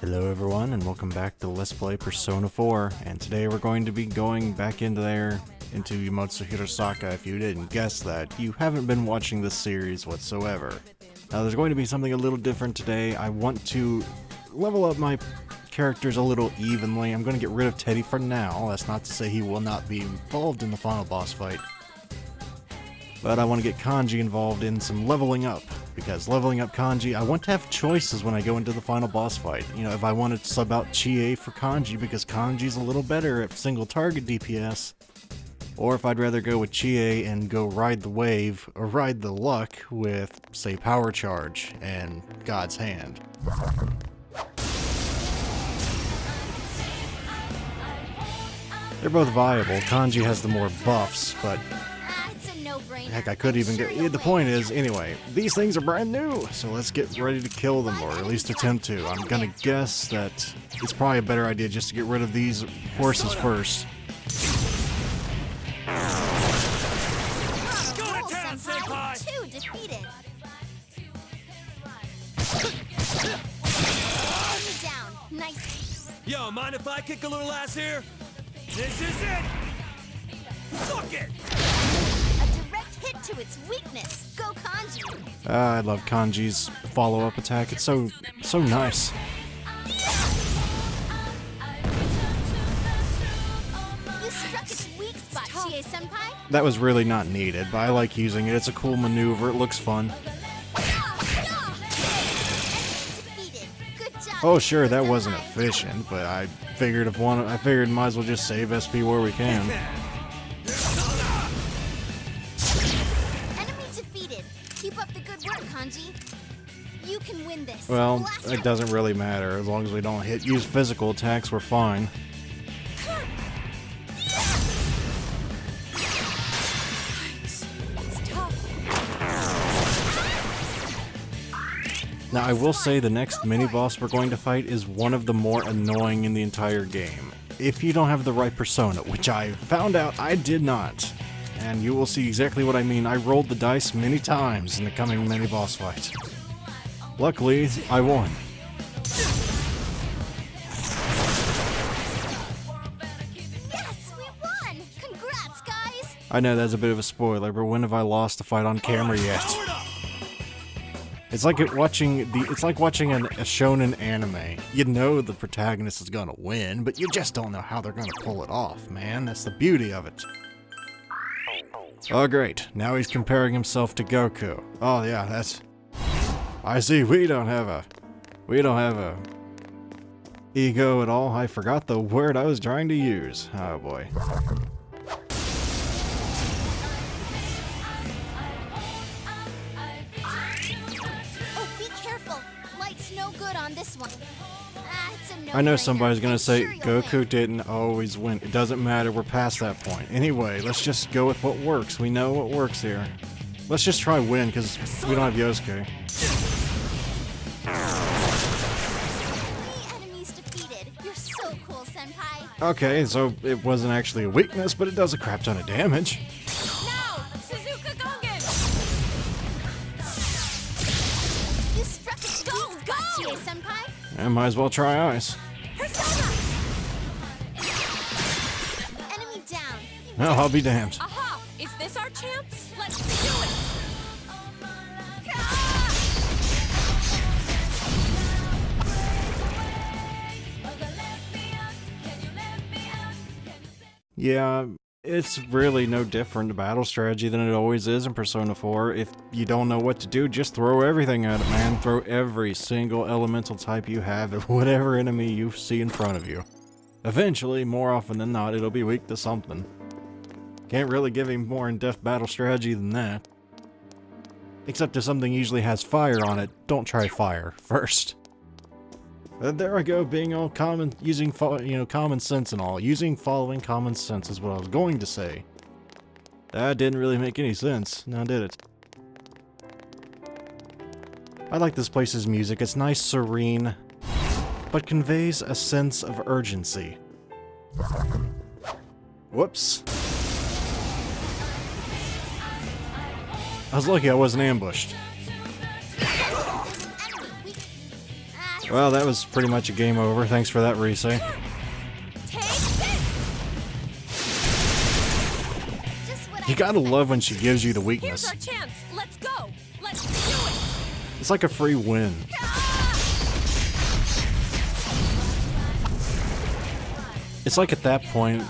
Hello everyone, and welcome back to Let's Play Persona 4, and today we're going to be going back into Yomotsu Hirosaka. If you didn't guess that, you haven't been watching this series whatsoever. Now there's going to be something a little different today. I want to level up my characters a little evenly. I'm going to get rid of Teddy for now. That's not to say he will not be involved in the final boss fight. But I want to get Kanji involved in some leveling up, because leveling up Kanji, I want to have choices when I go into the final boss fight. You know, if I want to sub out Chie for Kanji because Kanji's a little better at single target DPS, or if I'd rather go with Chie and go ride the wave, or ride the luck with, say, Power Charge and God's Hand. They're both viable. Kanji has the more buffs, but heck, I could even get... The point is, anyway, these things are brand new, so let's get ready to kill them, or at least attempt to. I'm gonna guess that it's probably a better idea just to get rid of these horses first. Yo, mind if I kick a little ass here? This is it! Suck it! Hit to its weakness. Go Kanji. I love Kanji's follow-up attack. It's so nice. You struck its weak spot, Chie-senpai. That was really not needed, but I like using it. It's a cool maneuver. It looks fun. Oh sure, that wasn't efficient, but I figured might as well just save SP where we can. Keep up the good work, Kanji. You can win this. Well, it doesn't really matter. As long as we don't use physical attacks, we're fine. Now, I will say the next mini-boss we're going to fight is one of the more annoying in the entire game. If you don't have the right persona, which I found out I did not. And you will see exactly what I mean. I rolled the dice many times in the coming mini-boss fight. Luckily, I won. Yes, we won! Congrats, guys! I know that's a bit of a spoiler, but when have I lost a fight on camera yet? It's like watching a shonen anime. You know the protagonist is gonna win, but you just don't know how they're gonna pull it off, man. That's the beauty of it. Oh great, now he's comparing himself to Goku. Oh yeah, that's... I see, we don't have a ego at all. I forgot the word I was trying to use. Oh boy. Oh, be careful. Light's no good on this one. I know somebody's gonna say Goku didn't always win. It doesn't matter, we're past that point. Anyway, let's just go with what works. We know what works here. Let's just try win, because we don't have Yosuke. Enemies defeated. You're so cool, senpai. Okay, so it wasn't actually a weakness, but it does a crap ton of damage. Now, Suzuka Gongen! You struck its weak spot, Chie-senpai. I might as well try ice. Persona! Enemy down. No, I'll be damned. Aha! Is this our chance? Let's do it! Yeah, it's really no different battle strategy than it always is in Persona 4. If you don't know what to do, just throw everything at it, man. Throw every single elemental type you have at whatever enemy you see in front of you. Eventually, more often than not, it'll be weak to something. Can't really give him more in-depth battle strategy than that. Except if something usually has fire on it, don't try fire first. There I go, being all common, using common sense and all. Following common sense is what I was going to say. That didn't really make any sense, now did it? I like this place's music. It's nice, serene, but conveys a sense of urgency. Whoops. I was lucky I wasn't ambushed. Well, that was pretty much a game over. Thanks for that, Rise. Take this! Just what You gotta love when she gives you the Here's weakness. our chance. Let's go. Let's do it. It's like a free win. It's like at that point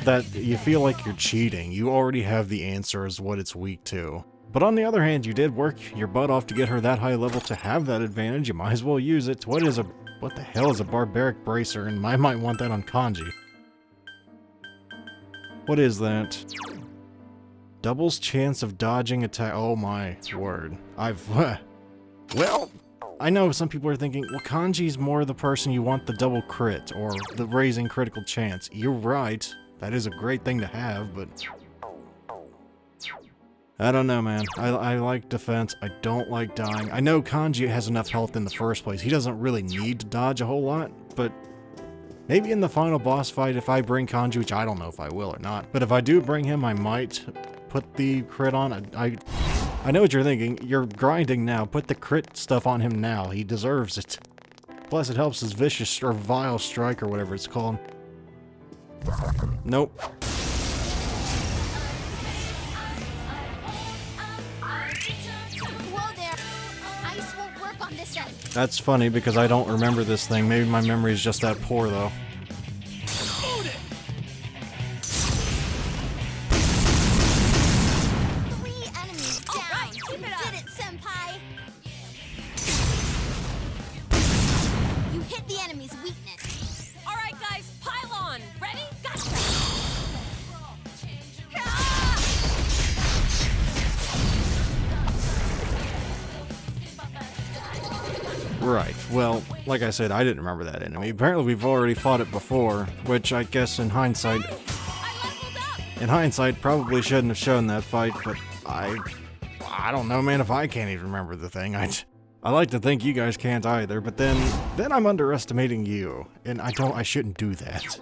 that you feel like you're cheating. You already have the answer as what it's weak to. But on the other hand, you did work your butt off to get her that high level to have that advantage. You might as well use it. What the hell is a barbaric bracer? And I might want that on kanji. What is that? Doubles chance of dodging attack. Oh my word. Well, I know some people are thinking, well, kanji's more the person you want the double crit or the raising critical chance. You're right. That is a great thing to have, but I don't know, man. I like defense. I don't like dying. I know Kanji has enough health in the first place. He doesn't really need to dodge a whole lot, but maybe in the final boss fight, if I bring Kanji, which I don't know if I will or not, but if I do bring him, I might put the crit on. I know what you're thinking. You're grinding now. Put the crit stuff on him now. He deserves it. Plus, it helps his vicious or vile strike or whatever it's called. Nope. Whoa there. Ice won't work on this end. That's funny because I don't remember this thing. Maybe my memory is just that poor, though. Own it! 3 enemies down. All right, keep it up. Did it, senpai. You hit the enemy's weakness. All right, guys, pile on. Ready? Gotcha. Right. Well, like I said, I didn't remember that enemy. Apparently, we've already fought it before, which I guess in hindsight, probably shouldn't have shown that fight. But I don't know, man. If I can't even remember the thing, I like to think you guys can't either. But then I'm underestimating you, and I shouldn't do that.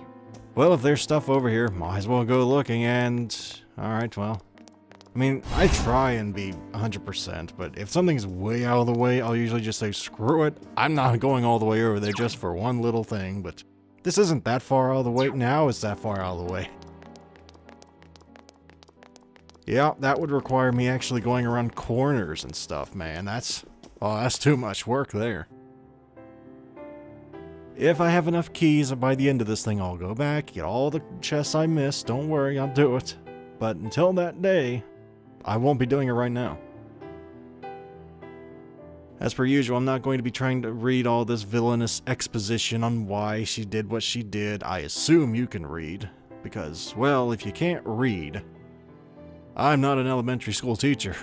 Well, if there's stuff over here, might as well go looking. And all right, well. I mean, I try and be 100%, but if something's way out of the way, I'll usually just say, screw it. I'm not going all the way over there just for one little thing, but this isn't that far out of the way. Now it's that far out of the way. Yeah, that would require me actually going around corners and stuff, man. That's too much work there. If I have enough keys by the end of this thing, I'll go back, get all the chests I missed. Don't worry, I'll do it. But until that day, I won't be doing it right now. As per usual, I'm not going to be trying to read all this villainous exposition on why she did what she did. I assume you can read, because, well, if you can't read, I'm not an elementary school teacher,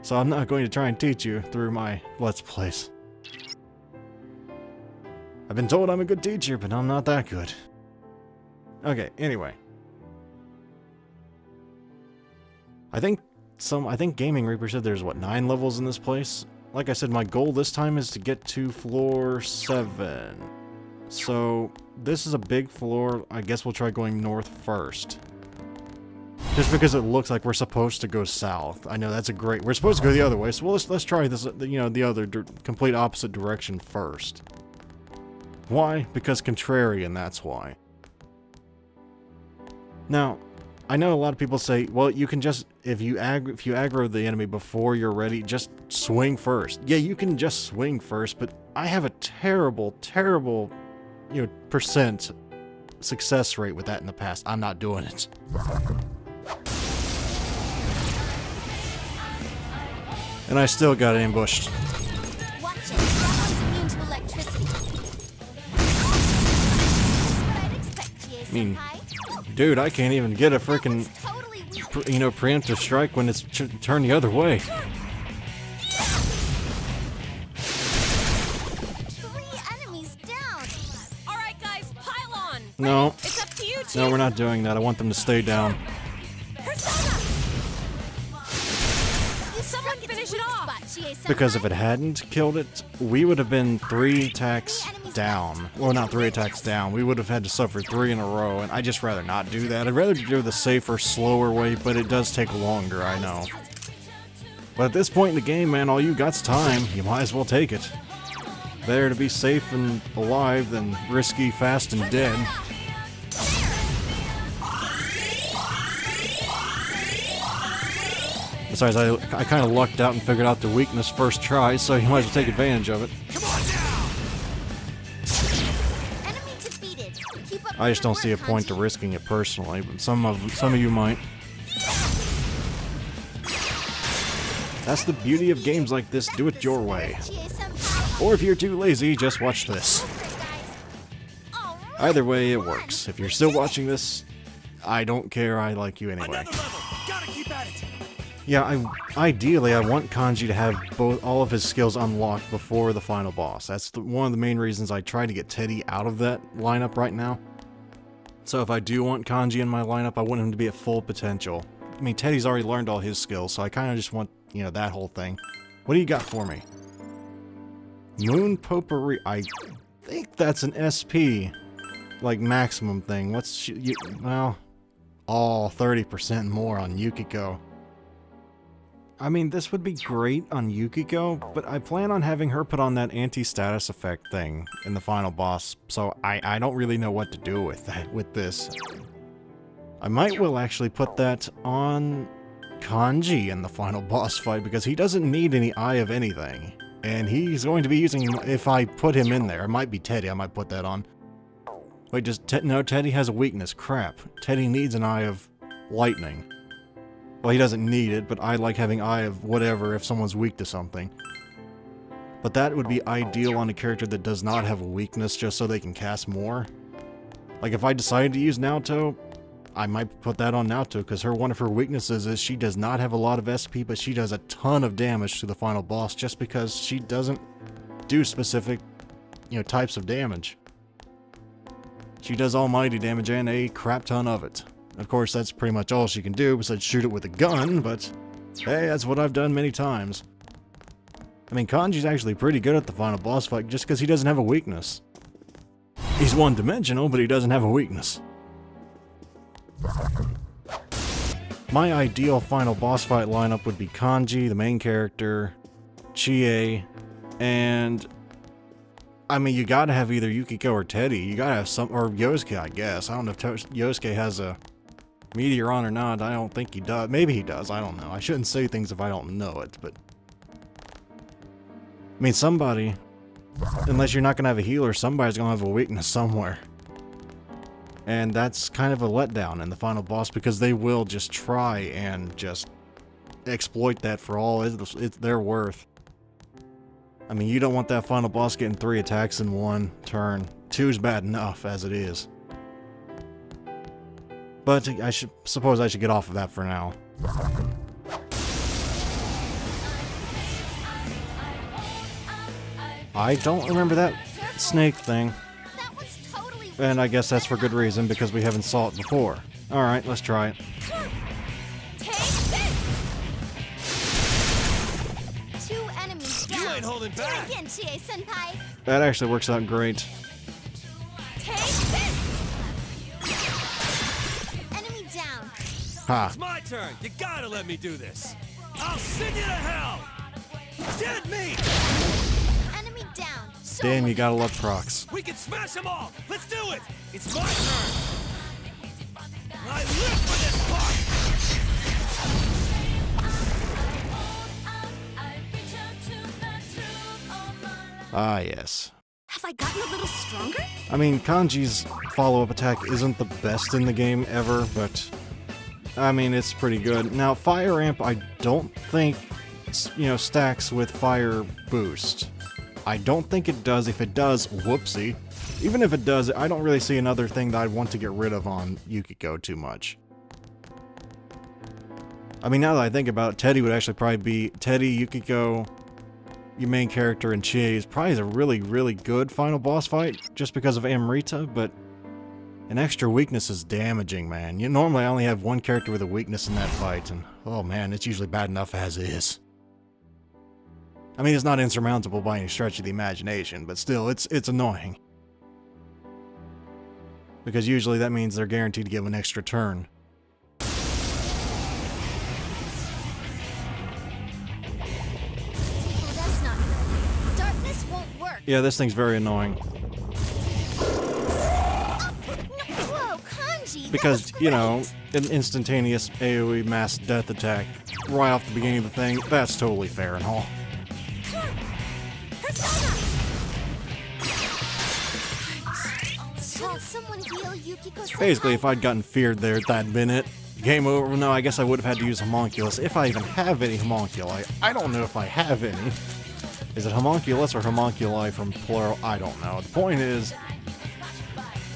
so I'm not going to try and teach you through my Let's Plays. I've been told I'm a good teacher, but I'm not that good. Okay, anyway. I think Gaming Reaper said there's, what, 9 levels in this place? Like I said, my goal this time is to get to floor 7. So, this is a big floor. I guess we'll try going north first. Just because it looks like we're supposed to go south. I know that's a great... We're supposed to go the other way, so let's try this, the other complete opposite direction first. Why? Because contrarian, that's why. Now, I know a lot of people say, well, you can just, if you aggro the enemy before you're ready, just swing first. Yeah, you can just swing first, but I have a terrible, percent success rate with that in the past. I'm not doing it. And I still got ambushed. Watch it. That one's immune to electricity. What I'd expect, GA I mean, senpai. dude, I can't even get a That freaking, one's totally weak. preemptive strike when it's turned the other way. 3 enemies down. All right, guys, pile on. No. It's up to you, Chief. No, we're not doing that. I want them to stay down. Persona. You Someone struck its finish it weak off. spot, GA senpai. Because if it hadn't killed it, we would have been 3 attacks down. Well, not 3 attacks down. We would have had to suffer 3 in a row, and I'd just rather not do that. I'd rather do the safer, slower way, but it does take longer, I know. But at this point in the game, man, all you got's time. You might as well take it. Better to be safe and alive than risky, fast, and dead. Besides, I kind of lucked out and figured out the weakness first try, so you might as well take advantage of it. Come on now! Enemy defeated. Keep up I just the don't good see a work, point to Kanji. risking it personally, but some of you might. That's the beauty of games like this. Do it your way. Chie-senpai. Or if you're too lazy, just watch this. Go for it, guys. All right. Either way, it works. If you're still watching this, I don't care. I like you anyway. Another level! Gotta keep at it! Yeah, ideally, I want Kanji to have all of his skills unlocked before the final boss. That's one of the main reasons I try to get Teddy out of that lineup right now. So if I do want Kanji in my lineup, I want him to be at full potential. I mean, Teddy's already learned all his skills, so I kind of just want, you know, that whole thing. What do you got for me? Moon Potpourri. I think that's an SP, like, maximum thing. What's well, all 30% more on Yukiko. I mean, this would be great on Yukiko, but I plan on having her put on that anti-status effect thing in the final boss, so I don't really know what to do with this. I might will actually put that on Kanji in the final boss fight, because he doesn't need any eye of anything. And he's going to be using, if I put him in there, it might be Teddy, I might put that on. Wait, no, Teddy has a weakness, crap. Teddy needs an eye of lightning. Well, he doesn't need it, but I like having eye of whatever if someone's weak to something. But that would be ideal on a character that does not have a weakness, just so they can cast more. Like, if I decided to use Naoto, I might put that on Naoto, because one of her weaknesses is she does not have a lot of SP, but she does a ton of damage to the final boss, just because she doesn't do specific, you know, types of damage. She does almighty damage and a crap ton of it. Of course, that's pretty much all she can do besides shoot it with a gun, but hey, that's what I've done many times. I mean, Kanji's actually pretty good at the final boss fight just because he doesn't have a weakness. He's one-dimensional, but he doesn't have a weakness. My ideal final boss fight lineup would be Kanji, the main character, Chie, and I mean, you gotta have either Yukiko or Teddy. You gotta have or Yosuke, I guess. I don't know if Yosuke has a meteor on or not. I don't think he does. Maybe he does. I don't know. I shouldn't say things if I don't know it, but I mean, somebody, unless you're not gonna have a healer, somebody's gonna have a weakness somewhere. And that's kind of a letdown in the final boss, because they will just try and just exploit that for all it's their worth. I mean, you don't want that final boss getting 3 attacks in 1 turn. 2's bad enough as it is. But I suppose I should get off of that for now. I don't remember that snake thing. That was totally And I guess that's for good reason, because we haven't saw it before. Alright, let's try it. Take this! 2 enemies down. You ain't holding Do it back. again, Chie-senpai. That actually works out great. Take this! Enemy down. Ha! It's my turn. You gotta let me do this. I'll send you to hell. Dead meat. Enemy down. Show Damn, me. you gotta love procs. We can smash them all. Let's do it. It's my turn. I live for this part. Ah, yes. Have I gotten a little stronger? I mean, Kanji's follow-up attack isn't the best in the game ever, but I mean, it's pretty good. Now, Fire Amp, I don't think, you know, stacks with Fire Boost. I don't think it does. If it does, whoopsie. Even if it does, I don't really see another thing that I'd want to get rid of on Yukiko too much. I mean, now that I think about it, Teddy would actually probably be Teddy, Yukiko, your main character, and Chie is probably a really, really good final boss fight, just because of Amrita, but an extra weakness is damaging, man. Normally I only have 1 character with a weakness in that fight, and oh man, it's usually bad enough as is. I mean, it's not insurmountable by any stretch of the imagination, but still, it's annoying. Because usually that means they're guaranteed to give an extra turn. Well, that's not good. Darkness won't work. Yeah, this thing's very annoying. Whoa, Kanji! Because, you know, an instantaneous AoE mass death attack right off the beginning of the thing, that's totally fair and all. Shouldn't someone heal Yukiko-senpai? Basically, if I'd gotten feared there at that minute, game over. No, I guess I would have had to use homunculus, if I even have any homunculi. I don't know if I have any. Is it homunculus or homunculi from plural? I don't know. The point is,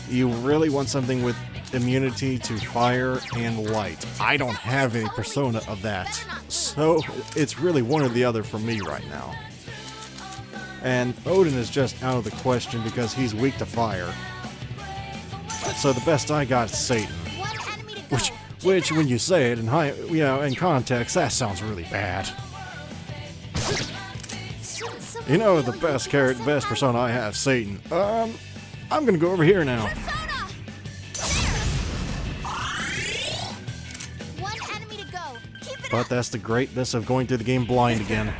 you really want something with immunity to fire and light. I don't have any persona of that. So, it's really one or the other for me right now. And Odin is just out of the question because he's weak to fire. So the best I got is Satan. One enemy to go. Which, when you say it in in context, that sounds really bad. Shouldn't someone You know, heal the best Yukiko-senpai? persona I have, Satan. I'm gonna go over here now. Persona! One enemy to go. Keep it But up. that's the greatness of going through the game blind again.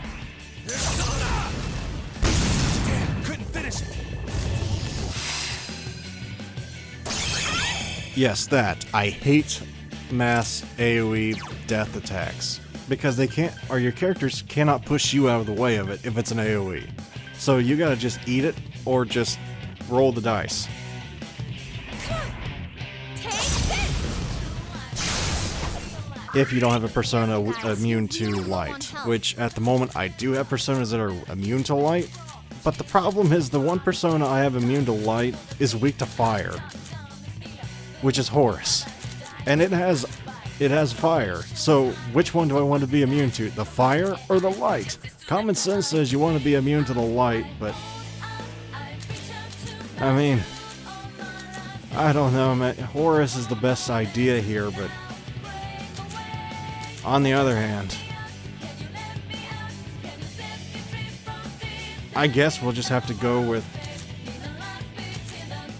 Damn, couldn't finish it. Yes, that. I hate mass AoE death attacks. Because they can't, or your characters cannot push you out of the way of it if it's an AoE. So you gotta just eat it, or just roll the dice. Take this. If you don't have a persona immune to light. Which, at the moment, I do have personas that are immune to light. But the problem is the one persona I have immune to light is weak to fire. Which is Horus. And it has fire. So which one do I want to be immune to? The fire or the light? Common sense says you want to be immune to the light, but I mean, I don't know, man. Horus is the best idea here, but on the other hand, I guess we'll just have to go with...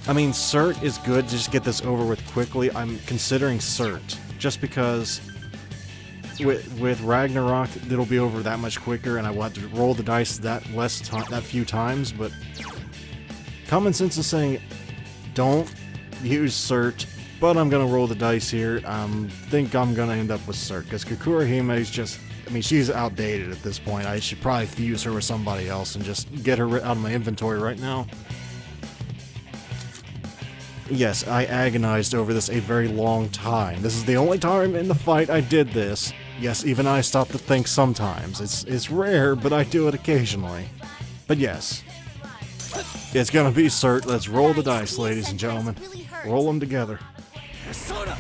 I mean, Cert is good to just get this over with quickly. I'm considering Cert, just because with Ragnarok, it'll be over that much quicker, and I will have to roll the dice that few times, but common sense is saying, don't use Cert, but I'm gonna roll the dice here. Think I'm gonna end up with Cert, because Kakurahime is just... I mean, she's outdated at this point. I should probably fuse her with somebody else and just get her out of my inventory right now. Yes, I agonized over this a very long time. This is the only time in the fight I did this. Yes, even I stop to think sometimes. It's rare, but I do it occasionally. But yes, it's gonna be Cert. Let's roll the dice, ladies and gentlemen. Roll them together. Persona!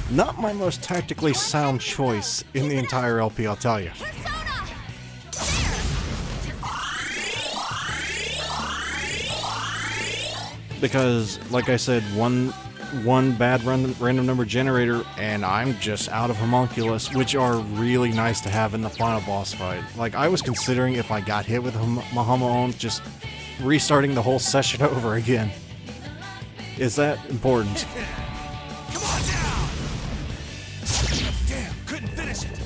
Not my most tactically sound choice in the entire LP, I'll tell you. Persona! Because, like I said, one bad random number generator, and I'm just out of homunculus, which are really nice to have in the final boss fight. Like, I was considering if I got hit with mahamaon, just restarting the whole session over again. Is that important? Come on down! Damn, couldn't finish it.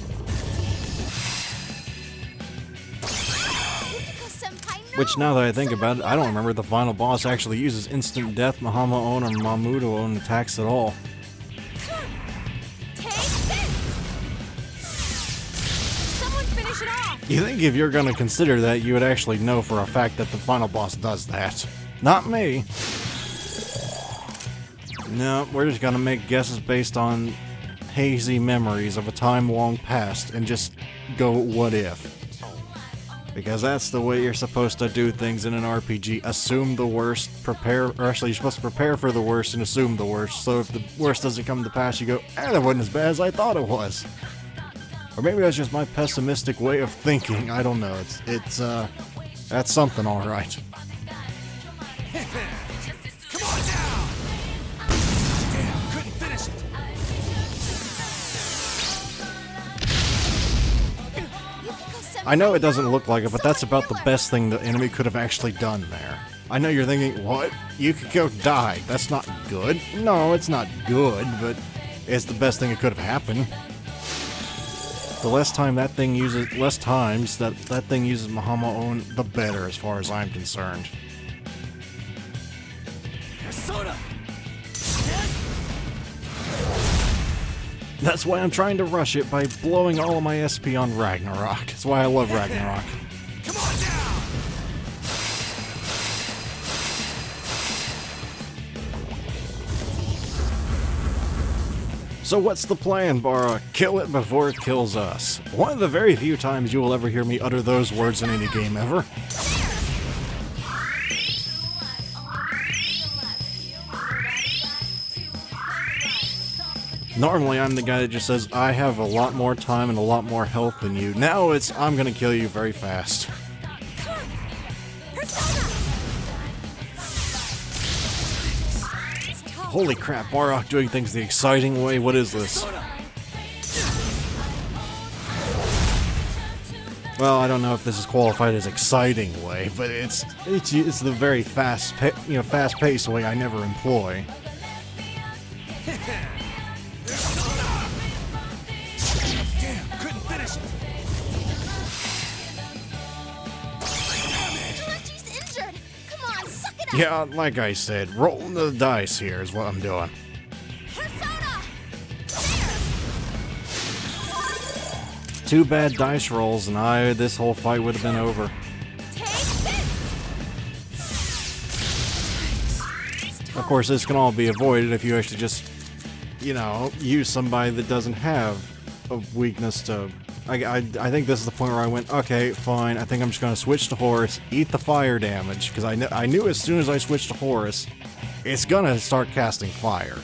Yukiko-senpai, no! Which, now that I think about it, I don't remember the final boss actually uses instant death, mahamaon, or mamudoon attacks at all. Take this! Someone finish it off! You think if you're gonna consider that, you would actually know for a fact that the final boss does that. Not me. No, we're just gonna make guesses based on hazy memories of a time long past and just go what if. Because that's the way you're supposed to do things in an RPG. Assume the worst, prepare, or actually you're supposed to prepare for the worst and assume the worst. So if the worst doesn't come to pass, you go, that wasn't as bad as I thought it was. Or maybe that's just my pessimistic way of thinking. I don't know. That's something alright. Come on down! Damn, couldn't finish it. Yukiko-senpai, I know it doesn't look like it, but that's about the best thing the enemy could have actually done there. I know you're thinking, what? Yukiko died. That's not good. No, it's not good, but it's the best thing that could have happened. The less times that thing uses mahamaon, the better as far as I'm concerned. Persona! That's why I'm trying to rush it by blowing all of my SP on Ragnarok. That's why I love Ragnarok. Come on down! So what's the plan, Bara? Kill it before it kills us. One of the very few times you will ever hear me utter those words in any game ever. Normally I'm the guy that just says, I have a lot more time and a lot more health than you. Now it's, I'm gonna kill you very fast. Holy crap, Barok doing things the exciting way, what is this? Well, I don't know if this is qualified as exciting way, but it's the very fast-paced way I never employ. Damn, couldn't finish it. Kalachi's injured. Come on, suck it up. Yeah, like I said, rolling the dice here is what I'm doing. Persona. Two bad dice rolls and this whole fight would have been over. Take this. Of course, this can all be avoided if you actually just, use somebody that doesn't have a weakness to... I think this is the point where I went, okay, fine, I think I'm just going to switch to Horus, eat the fire damage, because I knew as soon as I switched to Horus, it's going to start casting fire.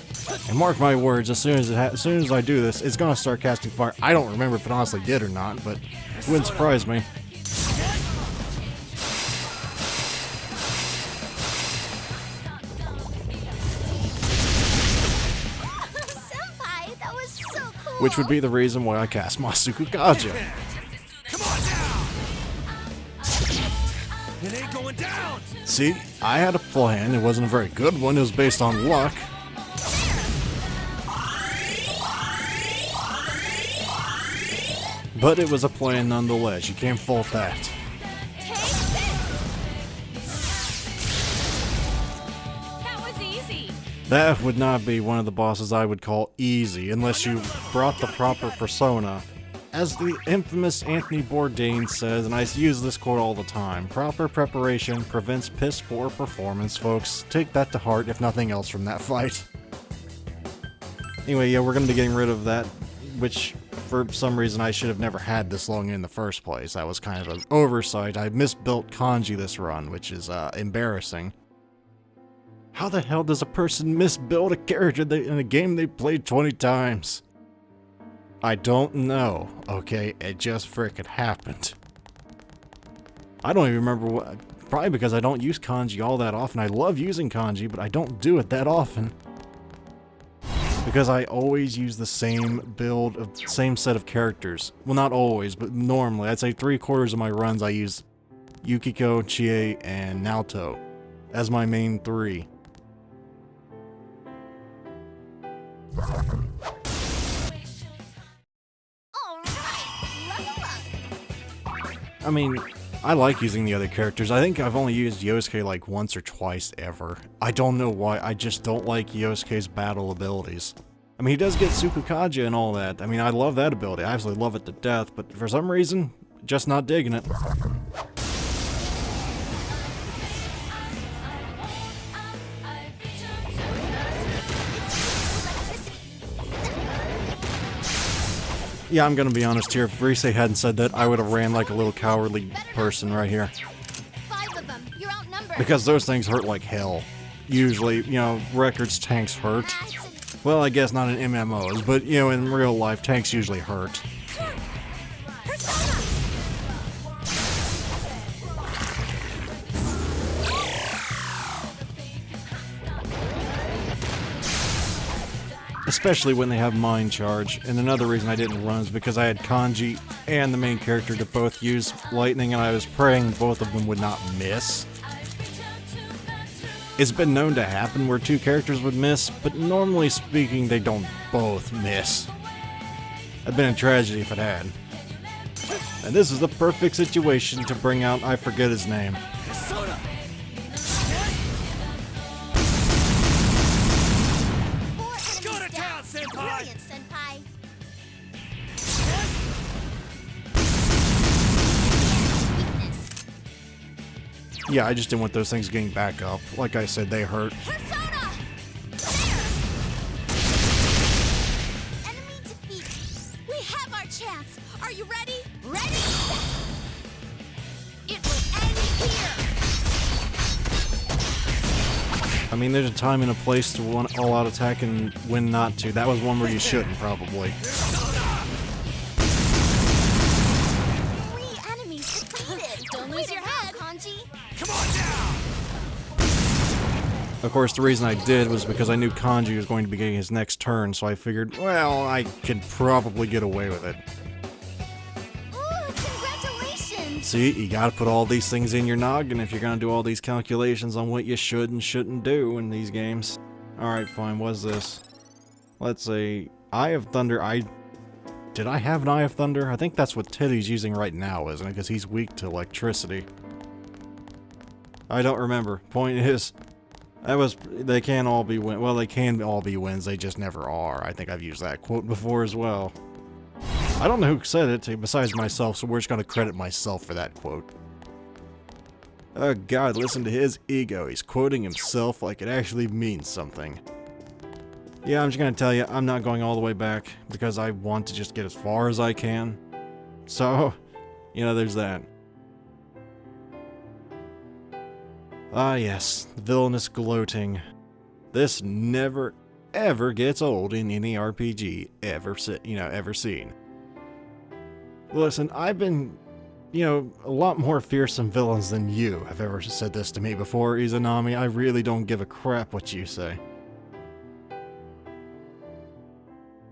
And mark my words, as soon as I do this, it's going to start casting fire. I don't remember if it honestly did or not, but it wouldn't surprise me. Senpai, that was so cool. Which would be the reason why I cast Masuku Kaja. Come on down! It ain't going down! See, I had a plan. It wasn't a very good one. It was based on luck. But it was a plan nonetheless. You can't fault that. Take this. That was easy. That would not be one of the bosses I would call easy unless you brought the proper persona. As the infamous Anthony Bourdain says, and I use this quote all the time, proper preparation prevents piss poor performance, folks. Take that to heart, if nothing else, from that fight. Anyway, yeah, we're going to be getting rid of that, which, for some reason, I should have never had this long in the first place. That was kind of an oversight. I misbuilt kanji this run, which is embarrassing. How the hell does a person misbuild a character in a game they played 20 times? I don't know, okay? It just frickin' happened. I don't even remember what... Probably because I don't use kanji all that often. I love using kanji, but I don't do it that often. Because I always use the same build, same set of characters. Well, not always, but normally. I'd say 3/4 of my runs I use Yukiko, Chie, and Naoto as my main three. I mean, I like using the other characters. I think I've only used Yosuke like once or twice ever. I don't know why, I just don't like Yosuke's battle abilities. I mean, he does get Tsukukaja and all that. I mean, I love that ability. I absolutely love it to death, but for some reason, just not digging it. Yeah, I'm gonna be honest here. If Rise hadn't said that, I would have ran like a little cowardly person right here. 5 of them. You're outnumbered. Because those things hurt like hell. Usually, records tanks hurt. Well, I guess not in MMOs, but, in real life, tanks usually hurt. Especially when they have Mind Charge. And another reason I didn't run is because I had Kanji and the main character to both use lightning, and I was praying both of them would not miss. It's been known to happen where two characters would miss, but normally speaking, they don't both miss. That'd been a tragedy if it had. And this is the perfect situation to bring out, I forget his name. Persona! Four enemies Go to down. town, senpai! Brilliant, senpai. Weakness. Yeah, I just didn't want those things getting back up. Like I said, they hurt. Persona! There! Enemy defeated. We have our chance. Are you ready? Ready? It will end here. I mean, there's a time and a place to want all-out attack and when not to. That was one where you shouldn't, probably. 3 enemies defeated. Don't lose your head, Kanji. Come on down! Of course, the reason I did was because I knew Kanji was going to be getting his next turn, so I figured, well, I could probably get away with it. Ooh, congratulations. See, you gotta put all these things in your noggin if you're gonna do all these calculations on what you should and shouldn't do in these games. Alright, fine, what's this? Let's see. Eye of Thunder, Did I have an Eye of Thunder? I think that's what Teddy's using right now, isn't it? Because he's weak to electricity. I don't remember. Point is, they can all be wins. Well, they can all be wins, they just never are. I think I've used that quote before as well. I don't know who said it, besides myself, so we're just gonna credit myself for that quote. Oh god, listen to his ego. He's quoting himself like it actually means something. Yeah, I'm just gonna tell you, I'm not going all the way back, because I want to just get as far as I can. So, you know, there's that. Ah yes, villainous gloating. This never, ever gets old in any RPG ever seen. Listen, I've been, a lot more fearsome villains than you have ever said this to me before, Izanami. I really don't give a crap what you say.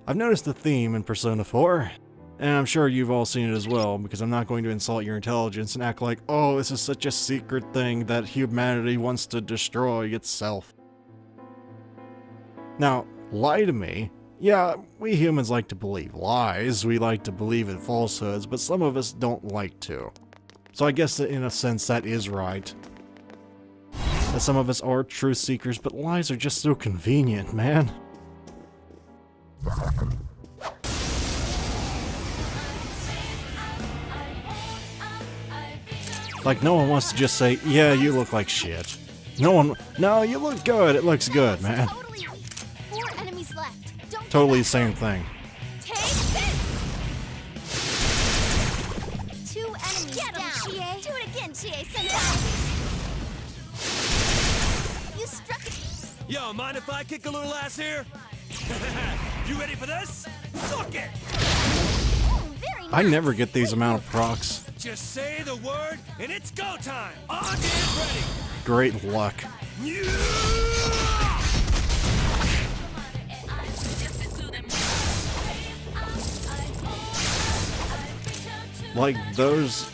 I've noticed the theme in Persona 4, and I'm sure you've all seen it as well, because I'm not going to insult your intelligence and act like, oh, this is such a secret thing that humanity wants to destroy itself. Now, lie to me. Yeah, we humans like to believe lies, we like to believe in falsehoods, but some of us don't like to. So I guess that in a sense that is right. That some of us are truth seekers, but lies are just so convenient, man. Like, no one wants to just say, yeah, you look like shit. No, you look good, it looks good, man. Totally weak. 4 enemies left. Don't Totally the give up. same thing. Take this. 2 enemies Get 'em, down. Chie. Do it again, Chie Senpai. You struck it. Yo, mind if I kick a little ass here? You ready for this? Suck it! Very nice. I never get these amount of procs. Just say the word, and it's go time! On and ready! Great luck. Yeah! Like those,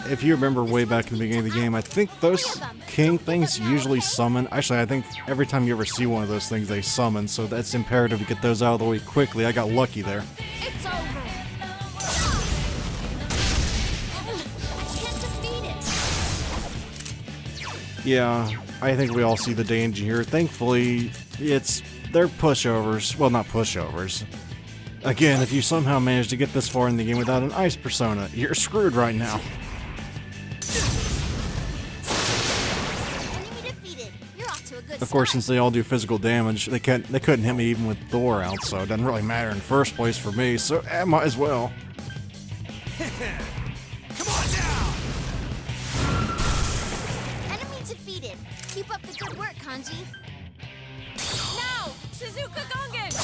if you remember way back in the beginning of the game, I think those king things usually summon. Actually, I think every time you ever see one of those things, they summon, so that's imperative to get those out of the way quickly. I got lucky there. It's over. I can't defeat it. Yeah, I think we all see the danger here. Thankfully, they're pushovers. Well, not pushovers. Again, if you somehow manage to get this far in the game without an ice persona, you're screwed right now. Enemy defeated. You're off to a good Of course, start. since they all do physical damage, they couldn't hit me even with Thor out, so it doesn't really matter in the first place for me, so I might as well. Come on down! Enemy defeated. Keep up the good work, Kanji. Now, Shizuka Gongen!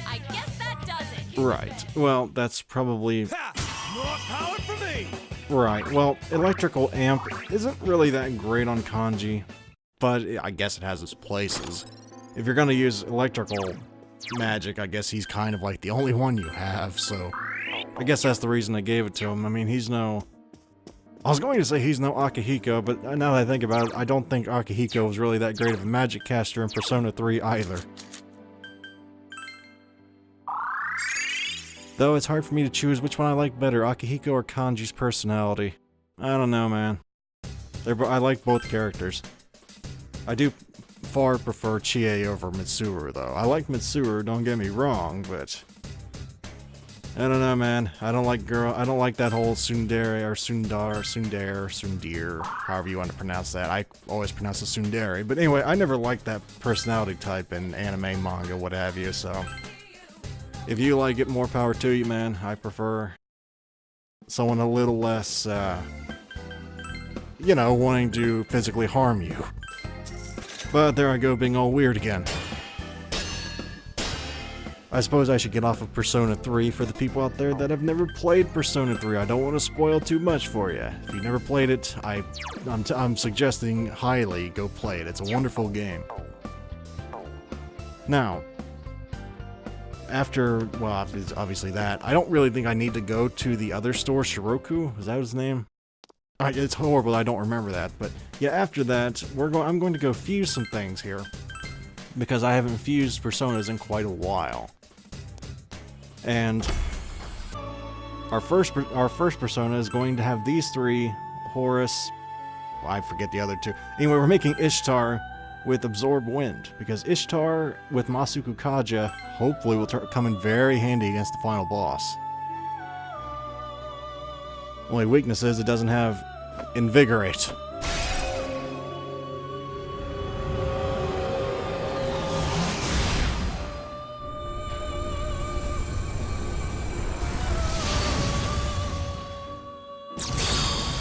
I guess that does it. Right. Well, that's probably... Ha! More power for me! Right. Well, electrical amp isn't really that great on Kanji, but I guess it has its places. If you're gonna use electrical magic, I guess he's kind of like the only one you have, so... I guess that's the reason I gave it to him. I mean, he's no... I was going to say he's no Akihiko, but now that I think about it, I don't think Akihiko was really that great of a magic caster in Persona 3 either. Though it's hard for me to choose which one I like better, Akihiko or Kanji's personality. I don't know, man. I like both characters. I do far prefer Chie over Mitsuru, though. I like Mitsuru, don't get me wrong, but I don't know, man. I don't like that whole tsundere or tsundere, however you want to pronounce that. I always pronounce it tsundere. But anyway, I never liked that personality type in anime, manga, what have you, so if you like it, more power to you, man. I prefer someone a little less, you know, wanting to physically harm you. But there I go, being all weird again. I suppose I should get off of Persona 3 for the people out there that have never played Persona 3. I don't want to spoil too much for you. If you've never played it, I'm suggesting highly go play it. It's a wonderful game. Now, after, well, obviously that, I don't really think I need to go to the other store, Shiroku? Is that his name? It's horrible, I don't remember that, but yeah, after that, I'm going to go fuse some things here, because I haven't fused Personas in quite a while. And our first Persona is going to have these three, Horus, well, I forget the other two. Anyway, we're making Ishtar with Absorb Wind, because Ishtar with Masuku Kaja hopefully will come in very handy against the final boss. Only weakness is it doesn't have Invigorate.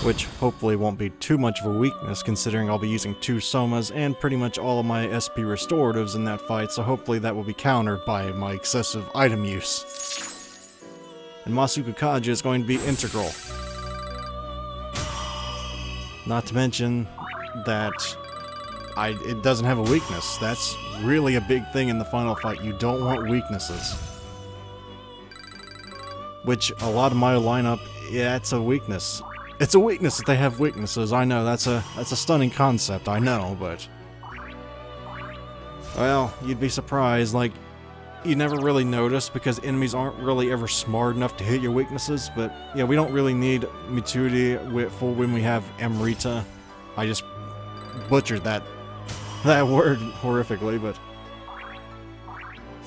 Which hopefully won't be too much of a weakness considering I'll be using 2 Somas and pretty much all of my SP restoratives in that fight, so hopefully that will be countered by my excessive item use. And Masuku Kaja is going to be integral. Not to mention that it doesn't have a weakness. That's really a big thing in the final fight. You don't want weaknesses. Which a lot of my lineup, yeah, it's a weakness. It's a weakness that they have weaknesses. I know that's a stunning concept. I know, but well, you'd be surprised. Like, you never really notice because enemies aren't really ever smart enough to hit your weaknesses, but yeah, we don't really need Mitsuri for when we have Amrita. I just butchered that word horrifically, but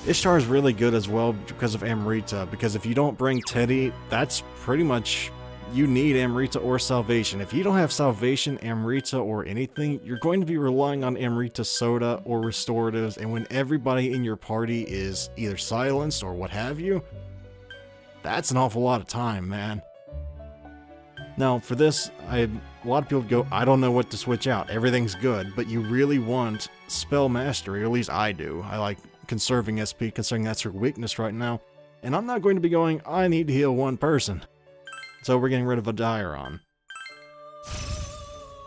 Ishtar is really good as well because of Amrita, because if you don't bring Teddy, that's pretty much, you need Amrita or Salvation. If you don't have Salvation, Amrita, or anything, you're going to be relying on Amrita Soda or Restoratives, and when everybody in your party is either silenced or what have you, that's an awful lot of time, man. Now, for this, a lot of people go, I don't know what to switch out. Everything's good, but you really want Spell Mastery, or at least I do. I like conserving SP, considering that's her weakness right now. And I'm not going to be going, I need to heal one person. So we're getting rid of a Diron.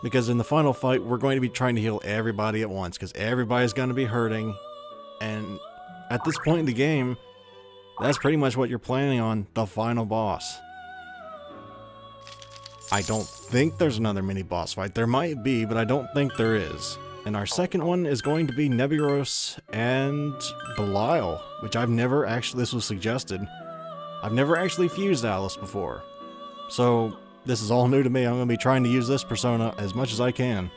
Because in the final fight, we're going to be trying to heal everybody at once, because everybody's going to be hurting. And at this point in the game, that's pretty much what you're planning on, the final boss. I don't think there's another mini-boss fight. There might be, but I don't think there is. And our second one is going to be Nebulos and Belial, which I've never actually, this was suggested, I've never actually fused Alice before. So, this is all new to me. I'm going to be trying to use this persona as much as I can.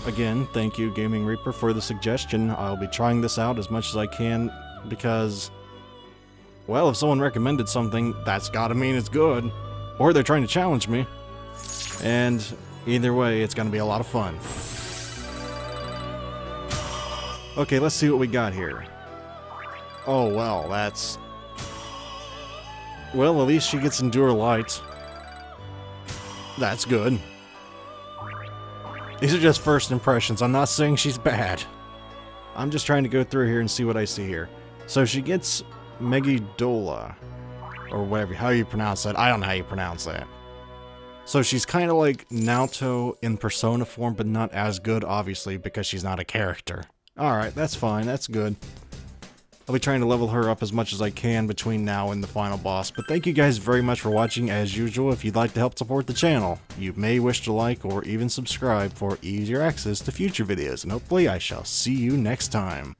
Again, thank you Gaming Reaper for the suggestion. I'll be trying this out as much as I can because, well, if someone recommended something, that's gotta mean it's good. Or they're trying to challenge me. And either way, it's gonna be a lot of fun. Okay, let's see what we got here. Oh, well, that's... well, at least she gets Endure Light. That's good. These are just first impressions. I'm not saying she's bad. I'm just trying to go through here and see what I see here. So she gets Megidola. Or whatever, how you pronounce that. I don't know how you pronounce that. So she's kind of like Naoto in Persona form, but not as good, obviously, because she's not a character. Alright, that's fine, that's good. I'll be trying to level her up as much as I can between now and the final boss, but thank you guys very much for watching as usual. If you'd like to help support the channel, you may wish to like or even subscribe for easier access to future videos, and hopefully I shall see you next time.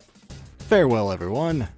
Farewell everyone!